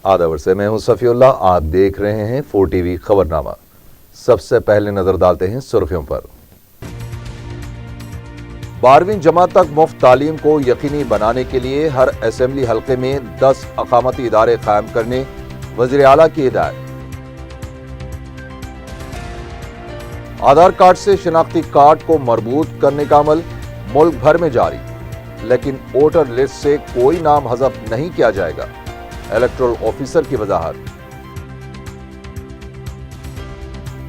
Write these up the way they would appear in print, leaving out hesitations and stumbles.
आदाब से मैं हूं सफीउल्लाह। आप देख रहे हैं 4 टीवी खबरनामा। सबसे पहले नजर डालते हैं सुर्खियों पर। 12वीं जमात तक मुफ्त तालीम को यकीनी बनाने के लिए हर असेंबली हल्के में 10 अकामती इदारे कायम करने वज़ीर आला की हिदायत। आधार कार्ड से शिनाख्ती कार्ड को मरबूत करने का अमल मुल्क भर में जारी, लेकिन वोटर लिस्ट से कोई नाम हज़फ नहीं किया जाएगा। इलेक्टोरल ऑफिसर की वजाहत।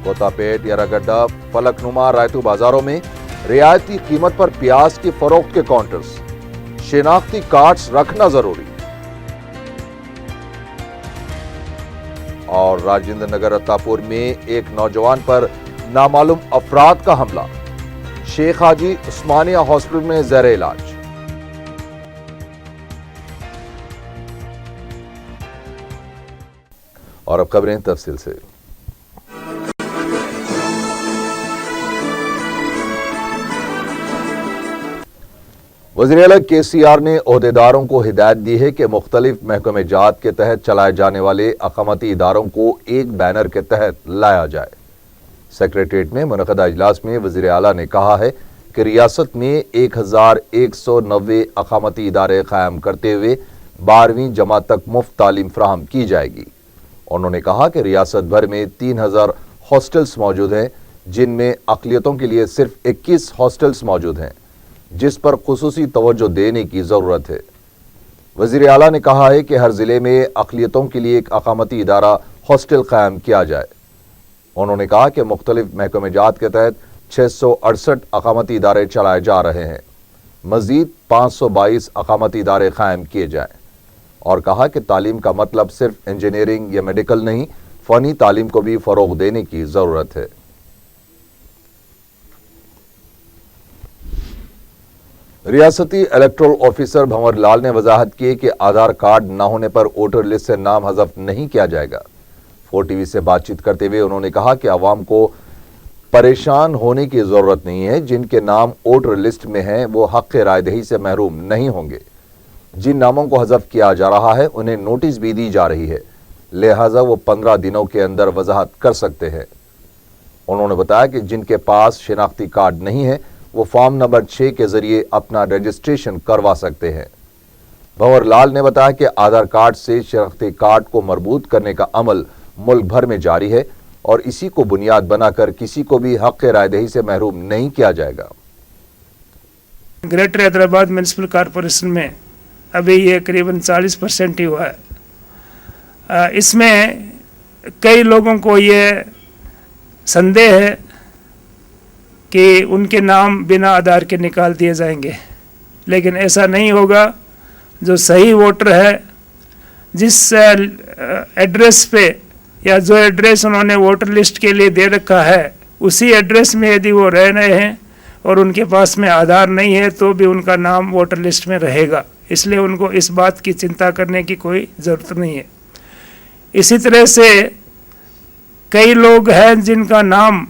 कोतापेट, यरागड्डा, फलकनुमा, रायतू बाजारों में रियायती कीमत पर प्याज की फरोख्त के काउंटर्स, शिनाख्ती कार्ड्स रखना जरूरी। और राजेंद्र नगर रत्तापुर में एक नौजवान पर नामालूम अफराद का हमला, शेख हाजी उस्मानिया हॉस्पिटल में ज़ेर इलाज। और अब खबरें तफसील से। वज़ीर आला KCR ने ओहदेदारों को हिदायत दी है कि मुख्तलिफ महकमे जात के तहत चलाए जाने वाले अकामती इदारों को एक बैनर के तहत लाया जाए। सेक्रेटरीट में मुनक़दा इजलास में वज़ीर आला ने कहा है कि रियासत में 1190 अकामती इदारे कायम करते हुए 12वीं जमात तक मुफ्त तालीम फराहम की जाएगी। उन्होंने कहा कि रियासत भर में 3000 हॉस्टल्स मौजूद हैं, जिनमें अक़लियतों के लिए सिर्फ 21 हॉस्टल्स मौजूद हैं, जिस पर खुसूसी तवज्जो देने की ज़रूरत है। वज़ीर आला ने कहा है कि हर ज़िले में अक़लियतों के लिए एक अकामती इदारा हॉस्टल कायम किया जाए। उन्होंने कहा कि मुख्तलिफ महकमे जात के तहत 668 अकामती इदारे चलाए जा रहे हैं, मज़ीद 522 अकामती इदारे कायम किए जाएँ। और कहा कि तालीम का मतलब सिर्फ इंजीनियरिंग या मेडिकल नहीं, फ़नी तालीम को भी फ़रोग़ देने की ज़रूरत है। रियासती इलेक्टोरल ऑफिसर भंवर लाल ने वजाहत की कि आधार कार्ड न होने पर वोटर लिस्ट से नाम हज़फ नहीं किया जाएगा। 4 टीवी से बातचीत करते हुए उन्होंने कहा कि आवाम को परेशान होने की ज़रूरत नहीं है। जिनके नाम वोटर लिस्ट में हैं वो हक़ रायदही से महरूम नहीं होंगे। जिन नामों को हज़फ किया जा रहा है उन्हें नोटिस भी दी जा रही है, लिहाजा वो 15 दिनों के अंदर वजाहत कर सकते हैं। उन्होंने बताया कि जिनके पास शिनाख्ती कार्ड नहीं है वो फॉर्म नंबर 6 के जरिए अपना रजिस्ट्रेशन करवा सकते हैं। भंवर लाल ने बताया कि आधार कार्ड से शिनाख्ती कार्ड को मरबूत करने का अमल मुल्क भर में जारी है और इसी को बुनियाद बनाकर किसी को भी हक़ रायदही से महरूम नहीं किया जाएगा। ग्रेटर हैदराबाद म्यूनिसिपल कॉरपोरेशन में अभी ये करीबन 40% ही हुआ है। इसमें कई लोगों को ये संदेह है कि उनके नाम बिना आधार के निकाल दिए जाएंगे, लेकिन ऐसा नहीं होगा। जो सही वोटर है, जिस एड्रेस पे या जो एड्रेस उन्होंने वोटर लिस्ट के लिए दे रखा है, उसी एड्रेस में यदि वो रह रहे हैं और उनके पास में आधार नहीं है तो भी उनका नाम वोटर लिस्ट में रहेगा। इसलिए उनको इस बात की चिंता करने की कोई ज़रूरत नहीं है। इसी तरह से कई लोग हैं जिनका नाम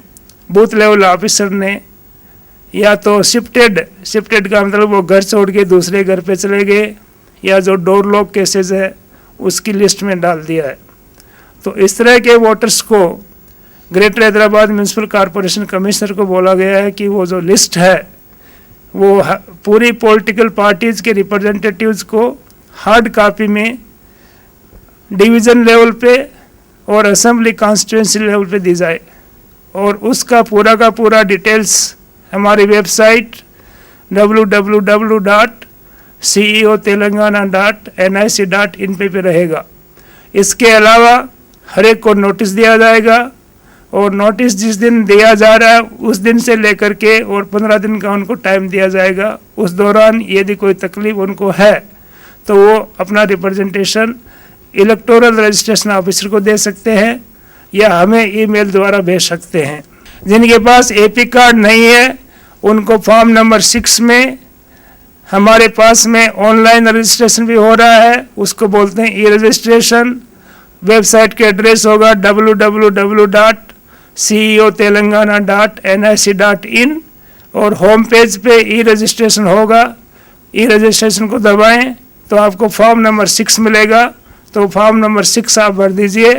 बूथ लेवल ऑफिसर ने या तो शिफ्टेड का मतलब वो घर छोड़ के दूसरे घर पे चले गए, या जो डोर लॉक केसेस है उसकी लिस्ट में डाल दिया है। तो इस तरह के वोटर्स को greater Hyderabad municipal corporation commissioner को बोला गया है कि वो जो लिस्ट है वो पूरी पॉलिटिकल पार्टीज़ के रिप्रेजेंटेटिव्स को हार्ड कॉपी में डिवीज़न लेवल पे और असेंबली कॉन्स्टिट्यूंसी लेवल पे दी जाए, और उसका पूरा का पूरा डिटेल्स हमारी वेबसाइट www.ceotelangana.nic.in पे रहेगा। इसके अलावा हर एक को नोटिस दिया जाएगा, और नोटिस जिस दिन दिया जा रहा है उस दिन से लेकर के और 15 दिन का उनको टाइम दिया जाएगा। उस दौरान यदि कोई तकलीफ उनको है तो वो अपना रिप्रेजेंटेशन इलेक्टोरल रजिस्ट्रेशन ऑफिसर को दे सकते हैं या हमें ईमेल द्वारा भेज सकते हैं। जिनके पास AP कार्ड नहीं है उनको फॉर्म नंबर 6 में हमारे पास में ऑनलाइन रजिस्ट्रेशन भी हो रहा है, उसको बोलते हैं ई-रजिस्ट्रेशन। वेबसाइट के एड्रेस होगा www.ceotelangana.nic.in और होम पेज पे ई-रजिस्ट्रेशन होगा। ई-रजिस्ट्रेशन को दबाएं तो आपको फॉर्म नंबर 6 मिलेगा। तो फॉर्म नंबर 6 आप भर दीजिए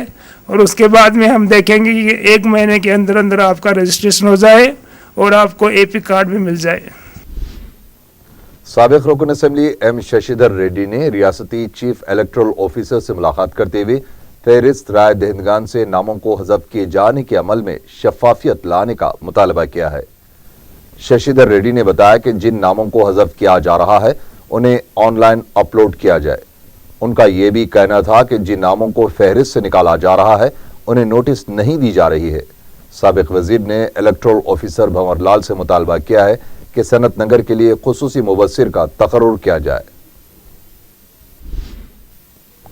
और उसके बाद में हम देखेंगे कि 1 महीने के अंदर अंदर आपका रजिस्ट्रेशन हो जाए और आपको एपी कार्ड भी मिल जाए। साबिक रुकन असेंबली एम शशिधर रेड्डी ने रियासती चीफ इलेक्टोरल ऑफिसर से मुलाकात करते हुए फहरिस्त राय दहिंदगान से नामों को हज़फ किए जाने के अमल में शफाफियत लाने का मुतालबा किया है। शशिधर रेड्डी ने बताया कि जिन नामों को हज़फ किया जा रहा है उन्हें ऑनलाइन अपलोड किया जाए। उनका यह भी कहना था कि जिन नामों को फहरिस्त से निकाला जा रहा है उन्हें नोटिस नहीं दी जा रही है। साबिक वजीर ने इलेक्टोरल ऑफिसर भंवर लाल से मुतालबा किया है कि सनत नगर के लिए खुसूसी मुबस्सिर का तकर्रुर किया जाए।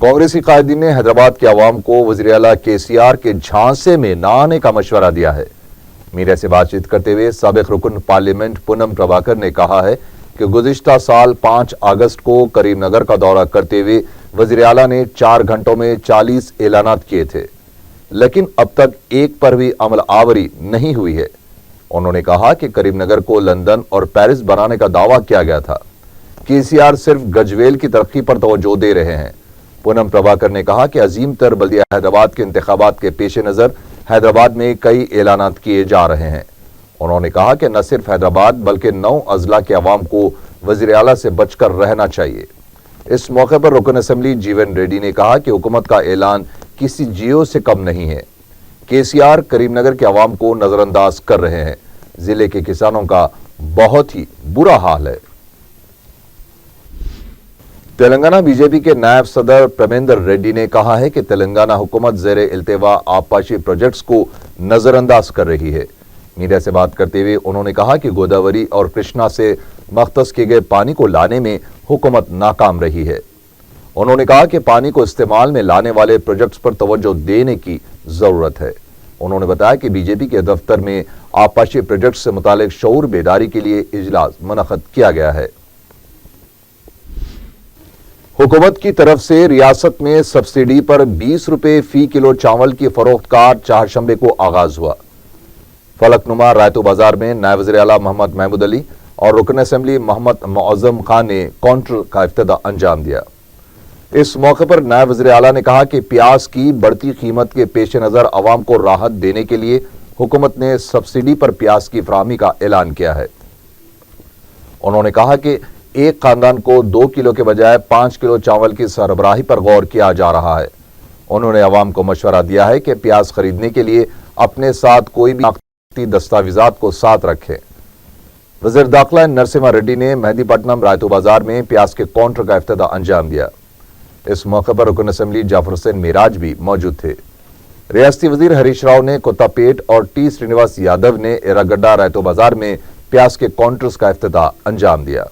कांग्रेसी कायदीन ने हैदराबाद के अवाम को वज़ीर आला KCR के झांसे में न आने का मशवरा दिया है। मीडिया से बातचीत करते हुए साबिक रुकन पार्लियामेंट पूनम प्रभाकर ने कहा है कि गुज़िश्ता साल 5 अगस्त को करीमनगर का दौरा करते हुए वज़ीर आला ने 4 घंटों में 40 ऐलानात किए थे, लेकिन अब तक एक पर भी अमल आवरी नहीं हुई है। उन्होंने कहा कि करीमनगर को लंदन और पेरिस बनाने का दावा किया गया था। KCR सिर्फ गजवेल की तरक्की पर तवज्जो दे रहे हैं। पूनम प्रभाकर ने कहा कि अजीम तर बल्दिया हैदराबाद के इंतखाबात के पेश नज़र हैदराबाद में कई ऐलानात किए जा रहे हैं। उन्होंने कहा कि न सिर्फ हैदराबाद बल्कि 9 अजला के अवाम को वज़ीर आला से बचकर रहना चाहिए। इस मौके पर रुकन असेंबली जीवन रेड्डी ने कहा कि हुकूमत का ऐलान किसी जियो से कम नहीं है। KCR करीमनगर के अवाम को नजरअंदाज कर रहे हैं। जिले के किसानों का बहुत ही बुरा हाल है। तेलंगाना बीजेपी के नायब सदर प्रमेंद्र रेड्डी ने कहा है कि तेलंगाना हुकूमत ज़ेरे इल्तिवा आबपाशी प्रोजेक्ट्स को नजरअंदाज कर रही है। मीडिया से बात करते हुए उन्होंने कहा कि गोदावरी और कृष्णा से मख्तस किए गए पानी को लाने में हुकूमत नाकाम रही है। उन्होंने कहा कि पानी को इस्तेमाल में लाने वाले प्रोजेक्ट्स पर तवज्जो देने की जरूरत है। उन्होंने बताया कि बीजेपी के दफ्तर में आबपाशी प्रोजेक्ट से मुतालिक शऊर बेदारी के लिए इजलास मुनक़द किया गया है। हुकूमत की तरफ से रियासत में सब्सिडी पर 20 रुपए फी किलो चावल की फरोख्त का चारशंबे को आगाज हुआ। फलकनुमा रायतो बाजार में नायब वज़ीर आला मोहम्मद महमूद अली और रुकन असेंबली मोहम्मद मुअज़्ज़म खान ने काउंटर का इफ्तिताह अंजाम दिया। इस मौके पर नायब वज़ीर आला ने कहा कि प्याज की बढ़ती कीमत के पेश नज़र अवाम को राहत देने के लिए हुकूमत ने सब्सिडी पर प्याज की फराहमी का ऐलान किया है। उन्होंने कहा कि एक खानदान को 2 किलो के बजाय 5 किलो चावल की सरबराही पर गौर किया जा रहा है। उन्होंने अवाम को मशवरा दिया है कि प्याज खरीदने के लिए अपने साथ कोई भी दस्तावेजात को साथ रखें। वज़ीर दाखिला नरसिम्हा रेड्डी ने मेहदीपट्टनम रायतो बाजार में प्याज के काउंटर का इफ्तिताह अंजाम दिया। इस मौके पर रुकन असेंबली जाफर हुसैन मेराज भी मौजूद थे। रियासती वजीर हरीश राव ने कोत्तापेट और टी श्रीनिवास यादव ने एरागड्डा रायतो बाजार में प्याज के काउंटर्स का इफ्तिताह अंजाम दिया।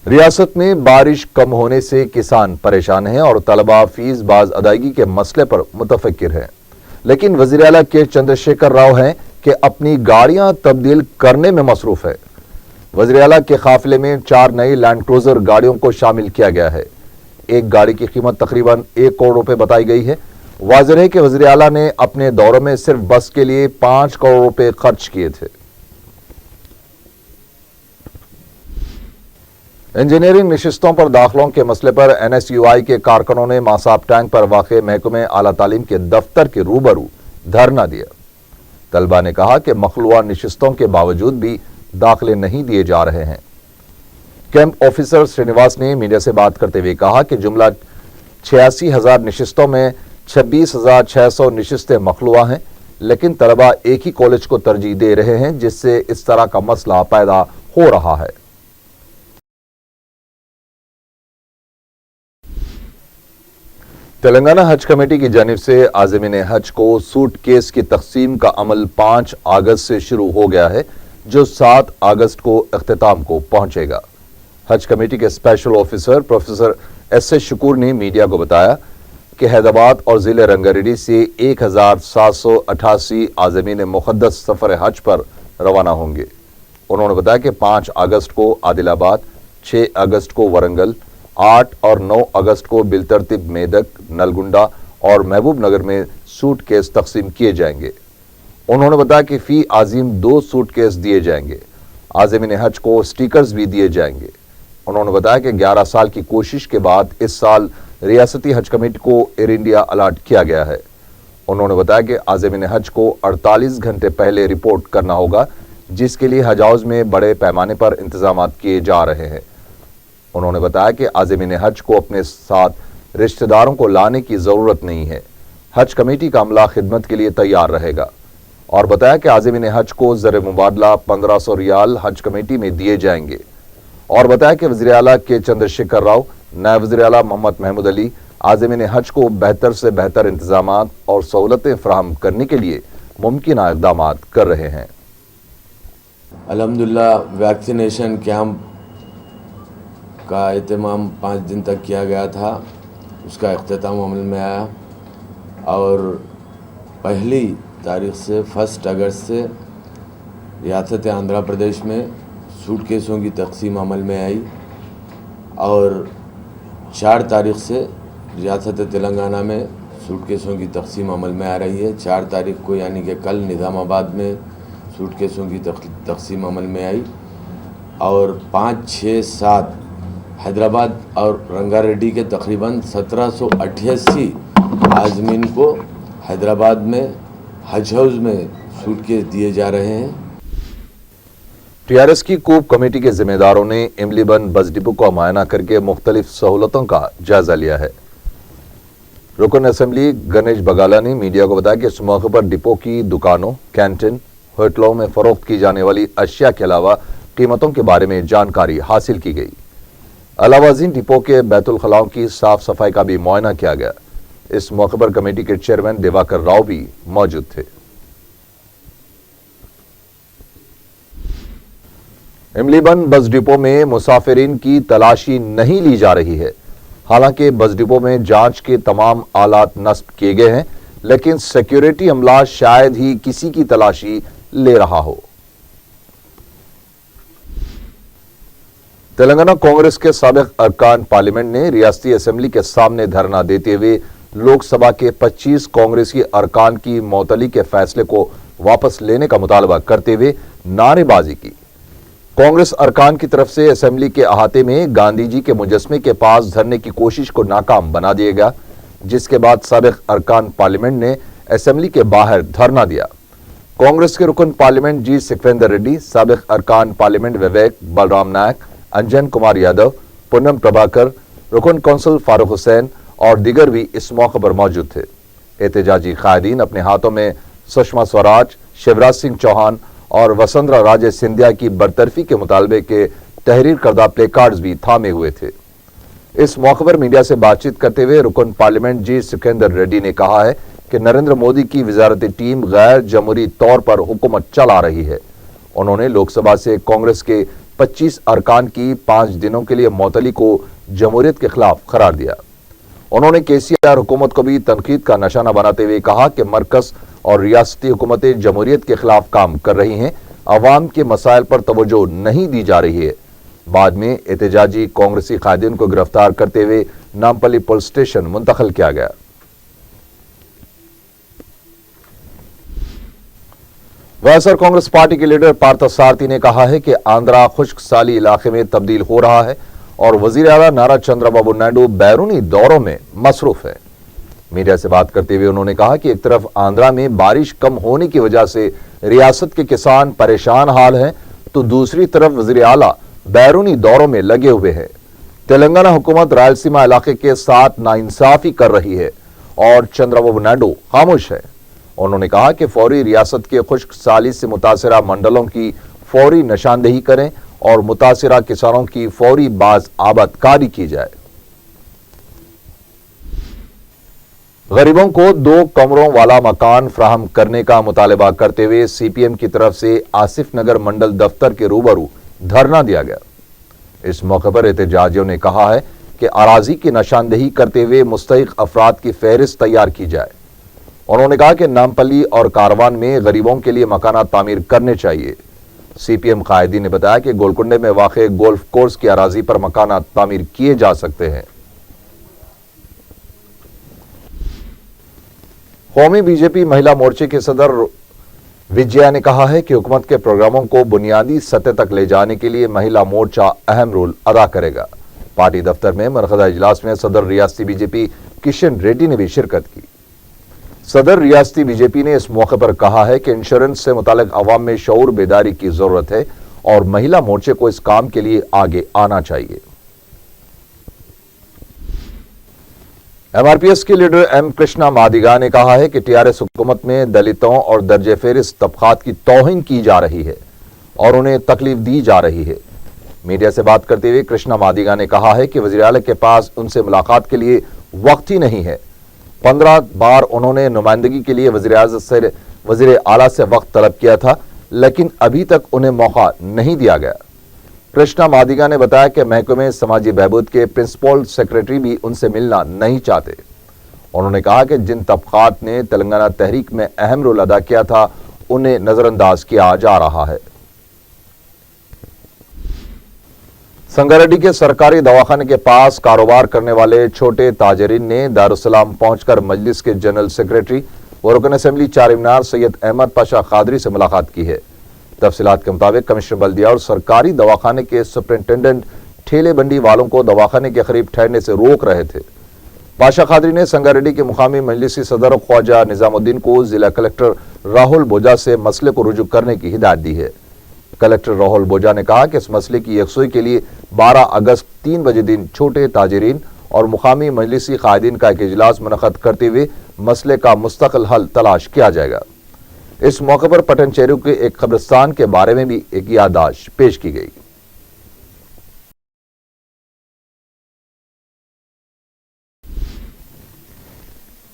रियासत में बारिश कम होने से किसान परेशान हैं और तलबा फीस बाज अदायगी के मसले पर मुतफक्किर हैं, लेकिन वज़ीर आला के चंद्रशेखर राव हैं कि अपनी गाड़ियां तब्दील करने में मसरूफ है। वज़ीर आला के काफिले में 4 नई लैंड क्रूजर गाड़ियों को शामिल किया गया है। एक गाड़ी की कीमत तकरीबन 1 करोड़ रुपए बताई गई है। वाज़ेह है कि वज़ीर आला ने अपने दौरों में सिर्फ बस के लिए 5 करोड़ रुपए खर्च किए थे। इंजीनियरिंग नशिस्तों पर दाखिलों के मसले पर NSUI के कारकुनों ने मासाब टैंक पर वाक़े महकमे आला तालीम के दफ्तर के रूबरू धरना दिया। तलबा ने कहा कि मखलूआ नशिस्तों के बावजूद भी दाखिले नहीं दिए जा रहे हैं। कैंप ऑफिसर श्रीनिवास ने मीडिया से बात करते हुए कहा कि जुमला 86,000 नशिस्तों में 26,600 नशिस्तें मखलूआ हैं, लेकिन तलबा एक ही कॉलेज को तरजीह दे रहे हैं, जिससे इस तरह का मसला पैदा हो रहा है। तेलंगाना हज कमेटी की जानिब से आज़मीन हज को सूट केस की तकसीम का अमल 5 अगस्त से शुरू हो गया है, जो 7 अगस्त को अख्तिताम को पहुंचेगा। हज कमेटी के special officer professor SS Shakoor ने मीडिया को बताया कि हैदराबाद और जिले रंगारेड्डी से 1788 आज़मीन मुक़द्दस सफ़र हज पर रवाना होंगे। उन्होंने बताया कि 5 अगस्त को आदिलाबाद, 6 अगस्त को वरंगल, 8 और 9 अगस्त को बिलतरतीब मेदक, नलगुंडा और महबूब नगर में सूट केस तकसीम किए जाएंगे। उन्होंने बताया कि फी आज़िम 2 सूट केस दिए जाएंगे। आज़मीन हज को स्टिकर्स भी दिए जाएंगे। انہوں نے بتایا کہ 11 سال کی کوشش کے بعد اس سال ریاستی حج کمیٹی کو ایئر انڈیا الاٹ کیا گیا ہے۔ انہوں نے بتایا کہ عازمین حج کو 48 گھنٹے پہلے رپورٹ کرنا ہوگا، جس کے لیے حج ہاؤس میں بڑے پیمانے پر انتظامات کیے جا رہے ہیں۔ انہوں نے بتایا کہ عازمین حج کو اپنے ساتھ رشتہ داروں کو لانے کی ضرورت نہیں ہے، حج کمیٹی کا عملہ خدمت کے لیے تیار رہے گا، اور بتایا کہ عازمین حج کو زر مبادلہ 1500 ریال حج کمیٹی میں دیے جائیں گے، اور بتایا کہ وزیر اعلیٰ کے چندر شیکھر راؤ، نائب وزیر اعلیٰ محمد محمود علی عازمین حج کو بہتر سے بہتر انتظامات اور سہولتیں فراہم کرنے کے لیے ممکنہ اقدامات کر رہے ہیں۔ الحمدللہ ویکسینیشن کیمپ کا اہتمام 5 دن تک کیا گیا تھا، اس کا اختتام عمل میں آیا، اور 1 تاریخ سے 1 اگست سے ریاست آندھرا پردیش میں سوٹ کیسوں کی تقسیم عمل میں آئی، اور 4 تاریخ سے ریاست تلنگانہ میں سوٹ کیسوں کی تقسیم عمل میں آ رہی ہے۔ 4 تاریخ کو یعنی کہ کل نظام آباد میں سوٹ کیسوں کی تقسیم عمل میں آئی، اور 5، 6، 7 حیدرآباد اور رنگا ریڈی کے تقریباً 1788 عازمین کو حیدرآباد میں حج ہاؤس میں سوٹ کیس دیے جا رہے ہیں۔ ٹی آر ایس کی کوپ کمیٹی کے ذمہ داروں نے املی بند بس ڈپو کا معائنہ کر کے مختلف سہولتوں کا جائزہ لیا ہے۔ رکن اسمبلی گنیش بگالا نے میڈیا کو بتایا کہ اس موقع پر ڈپو کی دکانوں، کینٹین، ہوٹلوں میں فروخت کی جانے والی اشیاء کے علاوہ قیمتوں کے بارے میں جانکاری حاصل کی گئی۔ علاوہ ازیں ڈپو کے بیت الخلاؤں کی صاف صفائی کا بھی معائنہ کیا گیا۔ اس موقع پر کمیٹی کے چیئرمین دیواکر راؤ بھی موجود تھے۔ املی بند بس ڈپو میں مسافرین کی تلاشی نہیں لی جا رہی ہے۔ حالانکہ بس ڈپو میں جانچ کے تمام آلات نصب کیے گئے ہیں، لیکن سیکیورٹی عملہ شاید ہی کسی کی تلاشی لے رہا ہو۔ تلنگانہ کانگریس کے سابق ارکان پارلیمنٹ نے ریاستی اسمبلی کے سامنے دھرنا دیتے ہوئے لوک سبھا کے 25 کانگریسی ارکان کی معطلی کے فیصلے کو واپس لینے کا مطالبہ کرتے ہوئے نعرے بازی کی۔ کانگریس ارکان کی طرف سے اسمبلی کے احاطے میں گاندھی جی کے مجسمے کے پاس دھرنے کی کوشش کو ناکام بنا دیا گیا، جس کے بعد سابق ارکان پارلیمنٹ نے اسمبلی کے باہر دھرنا دیا۔ کانگریس کے رکن پارلیمنٹ جی سکھویندر ریڈی، سابق ارکان پارلیمنٹ وویک بلرام نائک، انجن کمار یادو، پونم پربھاکر، رکن کونسل فاروق حسین اور دیگر بھی اس موقع پر موجود تھے۔ احتجاجی قائدین اپنے ہاتھوں میں سشما سوراج، شیوراج سنگھ چوہان اور وسندھرا راجے سندھیا کی برطرفی کے مطالبے کے تحریر کردہ پلے کارڈز بھی تھامے ہوئے تھے۔ اس موقع پر میڈیا سے بات چیت کرتے ہوئے رکن پارلیمنٹ جی سکھویندر ریڈی نے کہا ہے کہ نریندر مودی کی وزارتی ٹیم غیر جمہوری طور پر حکومت چلا رہی ہے۔ انہوں نے لوک سبھا سے کانگریس کے 25 ارکان کی 5 دنوں کے لیے معطلی کو جمہوریت کے خلاف قرار دیا۔ انہوں نے کے سی آر حکومت کو بھی تنقید کا نشانہ بناتے ہوئے کہا کہ مرکز اور ریاستی حکومتیں جمہوریت کے خلاف کام کر رہی ہیں، عوام کے مسائل پر توجہ نہیں دی جا رہی ہے۔ بعد میں احتجاجی کانگریسی قائدین کو گرفتار کرتے ہوئے نامپلی پولیس اسٹیشن منتقل کیا گیا۔ وائے ایس آر کانگریس پارٹی کے لیڈر پارتھ سارتھی نے کہا ہے کہ آندھرا خشک سالی علاقے میں تبدیل ہو رہا ہے اور وزیر اعلیٰ نارا چندرا بابو نائیڈو بیرونی دوروں میں مصروف ہے۔ میڈیا سے بات کرتے ہوئے انہوں نے کہا کہ ایک طرف آندھرا میں بارش کم ہونے کی وجہ سے ریاست کے کسان پریشان حال ہیں، تو دوسری طرف وزیر اعلیٰ بیرونی دوروں میں لگے ہوئے ہیں۔ تلنگانہ حکومت رائلسیما علاقے کے ساتھ ناانصافی کر رہی ہے اور چندرا بابو نائیڈو خاموش ہے۔ انہوں نے کہا کہ فوری ریاست کے خشک سالی سے متاثرہ منڈلوں کی فوری نشاندہی کریں اور متاثرہ کسانوں کی فوری باز آبادکاری کی جائے۔ غریبوں کو 2 کمروں والا مکان فراہم کرنے کا مطالبہ کرتے ہوئے سی پی ایم کی طرف سے آصف نگر منڈل دفتر کے روبرو دھرنا دیا گیا۔ اس موقع پر احتجاجیوں نے کہا ہے کہ اراضی کی نشاندہی کرتے ہوئے مستحق افراد کی فہرست تیار کی جائے۔ انہوں نے کہا کہ نامپلی اور کاروان میں غریبوں کے لیے مکانات تعمیر کرنے چاہیے۔ سی پی ایم قائدین نے بتایا کہ گولکنڈے میں واقع گولف کورس کی اراضی پر مکانات تعمیر کیے جا سکتے ہیں۔ قومی بی جے پی مہیلا مورچے کے صدر विजया ने कहा है कि हुकूमत के प्रोग्रामों को बुनियादी सतह तक ले जाने के लिए महिला मोर्चा अहम रोल अदा करेगा। पार्टी दफ्तर में मुनक़दा इजलास में सदर रियासती बीजेपी किशन रेड्डी ने भी शिरकत की। सदर रियासती बीजेपी ने इस मौके पर कहा है कि इंश्योरेंस से मुतालिक अवाम में शऊर बेदारी की जरूरत है और महिला मोर्चे को इस काम के लिए आगे आना चाहिए। एमआरपीएस के लीडर एम कृष्णा मादिगा ने कहा है कि टीआरएस हुकूमत में दलितों और दर्जे फेरिस्त तबकात की तौहीन की जा रही है और उन्हें तकलीफ दी जा रही है। मीडिया से बात करते हुए कृष्णा मादिगा ने कहा है कि वज़ीर आला के पास उनसे मुलाकात के लिए वक्त ही नहीं है। 15 बार उन्होंने नुमाइंदगी के लिए वज़ीर आला से वक्त तलब किया था, लेकिन अभी तक उन्हें मौका नहीं दिया गया। कृष्णा मादिगा ने बताया कि महकमे समाजी बहबूद के प्रिंसिपल सेक्रेटरी भी उनसे मिलना नहीं चाहते। उन्होंने कहा कि जिन तबकात ने तेलंगाना तहरीक में अहम रोल अदा किया था, उन्हें नजरअंदाज किया जा रहा है। संगारेड्डी के सरकारी दवाखाने के पास कारोबार करने वाले छोटे ताजरीन ने दारुसलाम पहुंचकर मजलिस के जनरल सेक्रेटरी और रुकन असेंबली चार मीनार सैयद अहमद पाशा कादरी से मुलाकात की है। तफसीलात के मुताबिक कमिश्नर बल्दिया और सरकारी दवाखाने के सुपरिंटेंडेंट ठेले बंडी वालों को दवाखाने के करीब ठहरने से रोक रहे थे। पाशा कादरी ने संगारेड्डी के मुकामी मजलिसी सदर ख्वाजा निजामुद्दीन को जिला कलेक्टर राहुल बोजा से मसले को रुजू करने की हिदायत दी है। कलेक्टर राहुल बोजा ने कहा कि इस मसले की यकसुई के लिए 12 अगस्त 3 बजे दिन छोटे ताजरीन और मुकामी मजलिसी कायदीन का एक इजलास मुनक़द करते हुए मसले का मुस्तकिल हल तलाश किया जाएगा। इस मौके पर पटनचेरू के एक कब्रिस्तान के बारे में भी एक याददाश्त पेश की गई।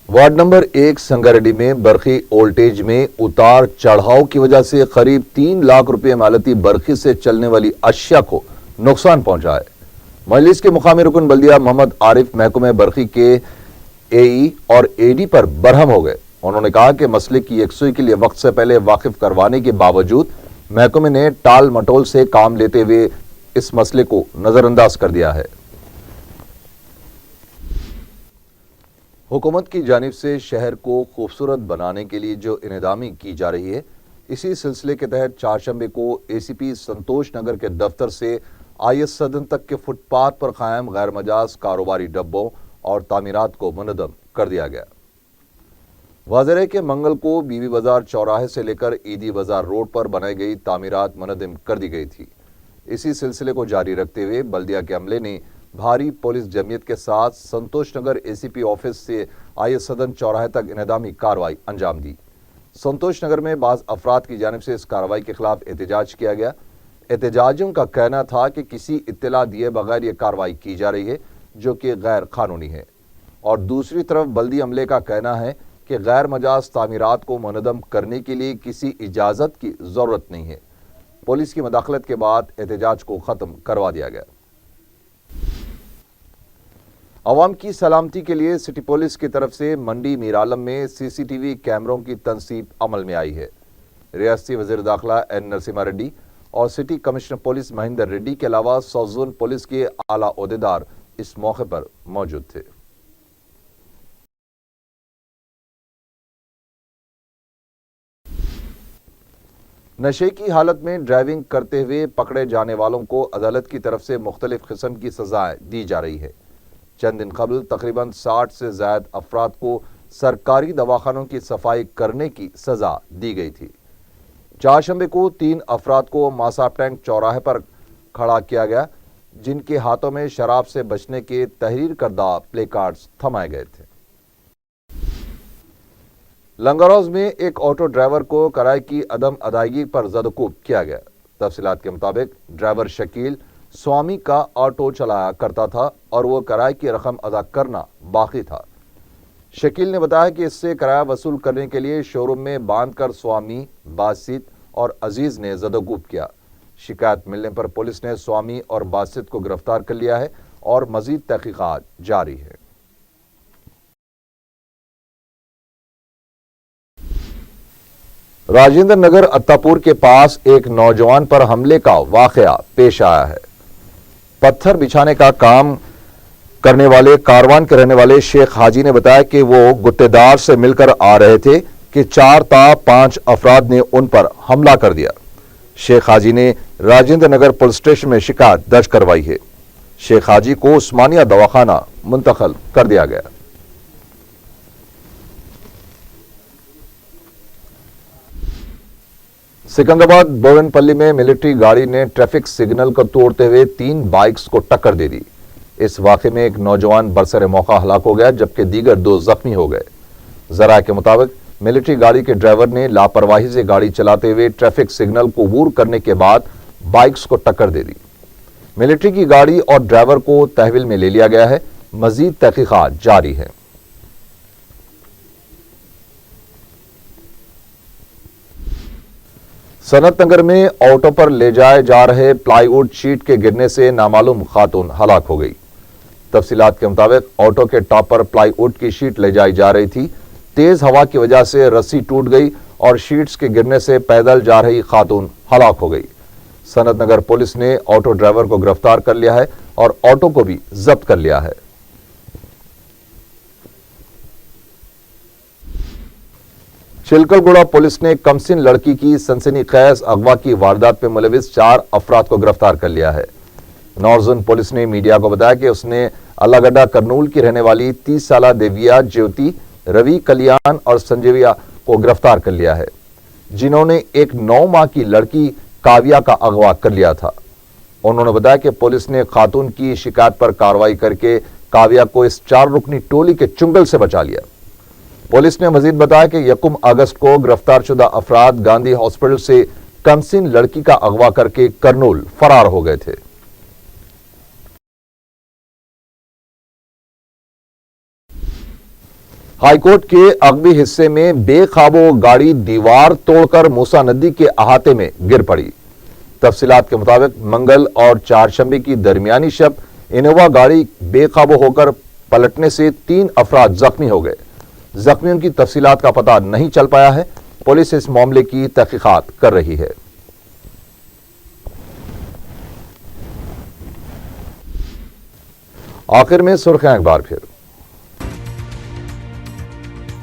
वार्ड नंबर 1 संगारेड्डी में बरखी वोल्टेज में उतार चढ़ाव की वजह से करीब 3 लाख रुपए मालती बरखी से चलने वाली अशिया को नुकसान पहुंचा है। मजलिस के मुकामी रुकन बल्दिया मोहम्मद आरिफ महकमे बरखी के एई और एडी पर बरहम हो गए। उन्होंने कहा कि मसले की यकसुई के लिए वक्त से पहले वाकिफ करवाने के बावजूद महकमे ने टाल मटोल से काम लेते हुए इस मसले को नजरअंदाज कर दिया है। हुकूमत की जानिब से शहर को खूबसूरत बनाने के लिए जो इनेदामी की जा रही है, इसी सिलसिले के तहत चारशंबे को एसीपी संतोष नगर के दफ्तर से आईएस सदन तक के फुटपाथ पर कायम गैर मजाज कारोबारी डब्बों और तामीरात को मुनज़्ज़म कर दिया गया। वाज़ेह है कि मंगल को बीबी बाजार चौराहे से लेकर ईदी बाजार रोड पर बनाई गई तामीरात मुनज़्ज़म कर दी गई थी। इसी सिलसिले को जारी रखते हुए बल्दिया के अमले ने भारी पुलिस जमीयत के साथ संतोष नगर एसीपी ऑफिस से आईएस सदन चौराहे तक इनेदामी कार्रवाई अंजाम दी। संतोष नगर में बाज़ अफराद की जानिब से इस कार्रवाई के खिलाफ एहतजाज किया गया। एहतजाजियों का कहना था कि किसी इत्तला दिए बगैर ये कार्रवाई की जा रही है, जो कि गैर कानूनी है, और दूसरी तरफ बल्दी अमले का कहना है कि गैर मजाज तामीरात को मुनज़्ज़म करने के लिए किसी इजाज़त की ज़रूरत नहीं है। पुलिस की मदाखलत के बाद एहतजाज को ख़त्म करवा दिया गया। अवाम की सलामती के लिए सिटी पुलिस की तरफ से मंडी मीरालम में सीसीटीवी कैमरों की तनसीब अमल में आई है। रियासती वज़ीर दाखिला एन नरसिम्हा रेड्डी और city commissioner police Mahendra Reddy के अलावा साउथ जोन पुलिस के आला ओहदेदार इस मौके पर मौजूद थे। नशे की हालत में ड्राइविंग करते हुए पकड़े जाने वालों को अदालत की तरफ से मुख्तलिफ किस्म की सजाएं दी जा रही है। चंद दिन कबल तकरीबन 60 से ज्यादा अफराद को सरकारी दवाखानों की सफाई करने की सजा दी गई थी। चारशंबे को 3 अफराद को मासाब टैंक चौराहे पर खड़ा किया गया, जिनके हाथों में शराब से बचने के तहरीर करदा प्ले कार्ड्स थमाए गए थे। लंगरौज में एक ऑटो ड्राइवर को किराए की अदम अदायगी पर ज़दकूब किया गया। तफसीलात के मुताबिक ड्राइवर शकील स्वामी का ऑटो चलाया करता था और वो किराए की रकम अदा करना बाकी था। शकील ने बताया कि इससे किराया वसूल करने के लिए शोरूम में बांधकर स्वामी, बासित और अजीज ने ज़दकूब किया। शिकायत मिलने पर पुलिस ने स्वामी और बासित को गिरफ्तार कर लिया है और मजीद तहकीकात जारी है। राजेंद्र नगर अत्तापुर के पास एक नौजवान पर हमले का वाकया पेश आया है। पत्थर बिछाने का काम करने वाले कारवान के रहने वाले शेख हाजी ने बताया कि वो गुत्तेदार से मिलकर आ रहे थे کہ 4 تا 5 افراد نے ان پر حملہ کر دیا۔ شیخ حاجی نے راجندر نگر پولیس اسٹیشن میں شکایت درج کروائی ہے۔ شیخ حاجی کو عثمانیہ دواخانہ منتقل کر دیا گیا۔ سکندرآباد بوین پلی میں ملٹری گاڑی نے ٹریفک سگنل کو توڑتے ہوئے 3 بائکس کو ٹکر دے دی۔ اس واقعے میں ایک نوجوان برسر موقع ہلاک ہو گیا جبکہ دیگر 2 زخمی ہو گئے۔ ذرائع کے مطابق ملٹری گاڑی کے ڈرائیور نے لاپرواہی سے گاڑی چلاتے ہوئے ٹریفک سگنل کو عبور کرنے کے بعد بائکس کو ٹکر دے دی۔ ملٹری کی گاڑی اور ڈرائیور کو تحویل میں لے لیا گیا ہے۔ مزید تحقیقات جاری ہیں۔ صنعت نگر میں آٹو پر لے جائے جا رہے پلائی ووڈ شیٹ کے گرنے سے نامعلوم خاتون ہلاک ہو گئی۔ تفصیلات کے مطابق آٹو کے ٹاپ پر پلائی ووڈ کی شیٹ لے جائی جا رہی تھی۔ تیز ہوا کی وجہ سے رسی ٹوٹ گئی اور شیٹس کے گرنے سے پیدل جا رہی خاتون ہلاک ہو گئی۔ صنعت نگر پولیس نے آٹو ڈرائیور کو گرفتار کر لیا ہے اور آٹو کو بھی ضبط کر لیا ہے۔ چلکل گوڑا پولیس نے کمسن لڑکی کی سنسنی خیز اغوا کی واردات پہ ملوث 4 افراد کو گرفتار کر لیا ہے۔ نارزن پولیس نے میڈیا کو بتایا کہ اس نے اللہ گڈھا کرنول کی رہنے والی 30 سالہ دیویا جیوتی، روی کلیان اور سنجیویا کو گرفتار کر لیا ہے، جنہوں نے ایک 9 ماہ کی لڑکی کاویا کا اغوا کر لیا تھا۔ انہوں نے بتایا کہ پولیس نے خاتون کی شکایت پر کارروائی کر کے کاویا کو اس 4 رکنی ٹولی کے چنگل سے بچا لیا۔ پولیس نے مزید بتایا کہ 1 اگست کو گرفتار شدہ افراد گاندھی ہاسپٹل سے کمسن لڑکی کا اغوا کر کے کرنول فرار ہو گئے تھے۔ ہائی کورٹ کے عقبی حصے میں بے قابو گاڑی دیوار توڑ کر موسیٰ ندی کے احاطے میں گر پڑی۔ تفصیلات کے مطابق منگل اور چہارشنبے کی درمیانی شب انووا گاڑی بے قابو ہو کر پلٹنے سے 3 افراد زخمی ہو گئے۔ زخمیوں کی تفصیلات کا پتہ نہیں چل پایا ہے۔ پولیس اس معاملے کی تحقیقات کر رہی ہے۔ آخر میں سرخیاں ایک بار پھر۔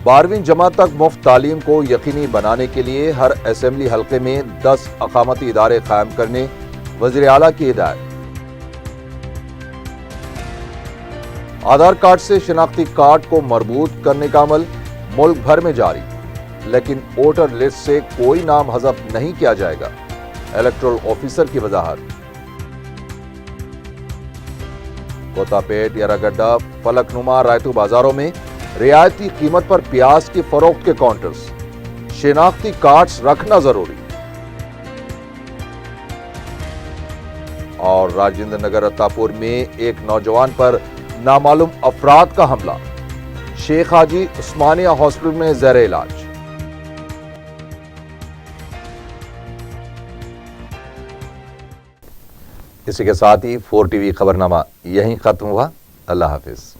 12ویں جماعت تک مفت تعلیم کو یقینی بنانے کے لیے ہر اسمبلی حلقے میں 10 اقامتی ادارے قائم کرنے وزیر اعلیٰ کی ہدایت۔ آدھار کارڈ سے شناختی کارڈ کو مربوط کرنے کا عمل ملک بھر میں جاری، لیکن ووٹر لسٹ سے کوئی نام حذف نہیں کیا جائے گا، الیکٹورل آفیسر کی وضاحت۔ کوتا پیٹ، یراگڈھا، فلک نما، رائتو بازاروں میں رعایتی قیمت پر پیاز کی فروخت کے کاؤنٹرز، شناختی کارڈز رکھنا ضروری۔ اور راجندر نگر رتاپور میں ایک نوجوان پر نامعلوم افراد کا حملہ، شیخ حاجی عثمانیہ ہاسپٹل میں زیر علاج۔ اسی کے ساتھ ہی 4 ٹی وی خبرنامہ یہیں ختم ہوا۔ اللہ حافظ۔